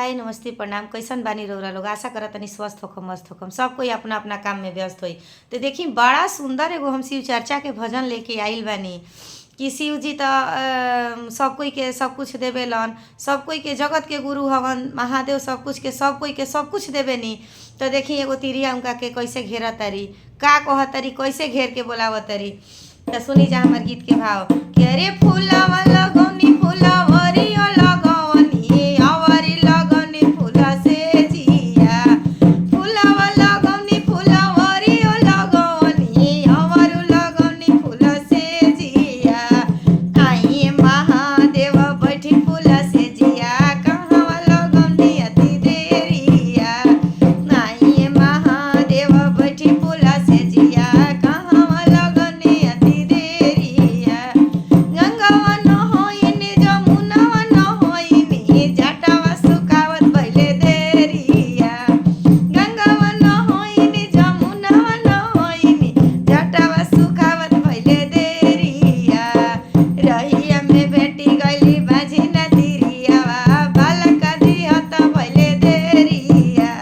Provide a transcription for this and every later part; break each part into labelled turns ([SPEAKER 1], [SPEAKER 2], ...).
[SPEAKER 1] हाय नमस्ते प्रणाम। कैसन बानी रउरा लोग? आशा करत तनी स्वस्थ होखम मस्त होखम। सब कोई अपना अपना काम में व्यस्त होई। तो देखी बड़ा सुंदर एगो हम शिव चर्चा के भजन लेके आइल बानी कि शिव जी तो सब कोई के सब कुछ देवेलन, सब कोई के जगत के गुरु हवन महादेव, सब कुछ के सब कोई के सब कुछ देवे नी। तो देखी एगो तिरिया उनका के कैसे घेरा तारी, का कह तारी, कैसे घेर के बोलाव तारी। तो सुनी जा हमार गीत के भाव कि अरे फूलावा लगौनी फूलावरी लगवनी आवरी लगनी फूला से जिया, फूलावा लगौनी फूलावरी लगवनी आवरी लगनी फूला से जिया। आई महादेव बैठी फूला से जिया, कहवा लगौनी अति देरिया। आई महादेव बैठी फूला से जिया, कहवा लगनी अति देरिया। गंगावा न होइनी जमुनावा न होइनी जटावा सुकावत भइले देरिया। गंगावा न होइनी जमुनावा न होइनी जटावा सुकावत भइले देरिया। रहिया में भेटी गइली बाझी न तिरियावा, बालका दिहत भइले देरिया।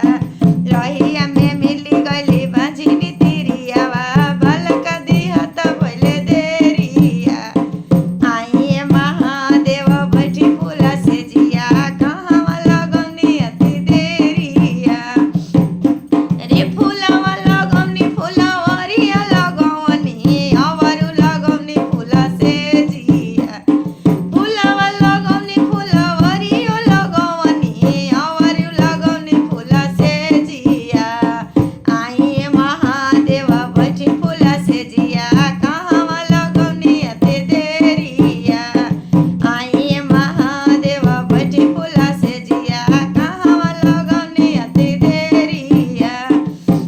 [SPEAKER 1] रहिया में मिली गइली बाझी नि तिरियावा, बालका दिहत भइले देरिया। आई महादेव बैठी फूला से जिया, कहवा लगनी अति देरिया। रे फूलावा लगौनी फूलावरिया लगवनी आवरू लगौनी फूला से जिया। फूलावा लगौनी फूलावरिया लगवनी आवरू लगौनी फूला से जिया। आई महादेव बैठी फूला से जिया, कहवा लगौनी अति देरिया। आई महादेव बैठी फूला से जिया, कहवा लगौनी अति देरिया।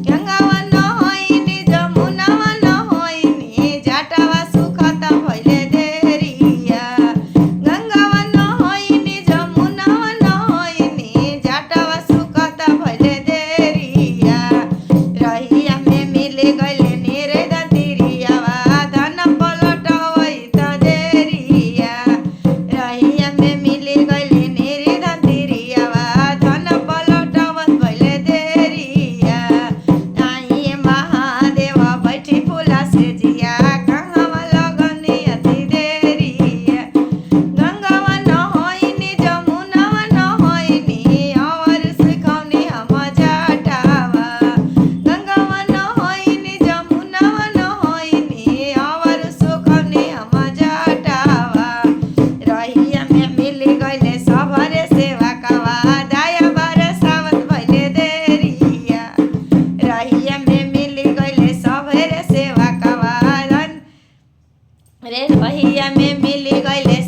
[SPEAKER 1] गंगावा न होइनी जमुनावा न होइनी जटावा सुखत भइले देरिया। गंगावा न होइनी जमुनावा न होइनी जटावा सुखत भइले देरिया। रहिया में मिली गइले निरे दतिरियावा, धन पलटवई त देरिया। रहिया में मिली गइले निरे दतिरियावा, धन पलटवत भइले देरिया। आई महादेव बैठी फूला से जिया, कहवा लगनी अति देरिया। गंगावा न होइनी जमुनावा न होइनी और सिखौनी हम जटावा। गंगावा न होइनी जमुनावा न होइनी और सुखौनी हम जटावा। रहिया में मिली गइले सबरे सेवा कवा, दया बरसावत भइले देरिया। रहिया में मिली गइले सबरे सेवा कवा रे रहिया में मिली गइले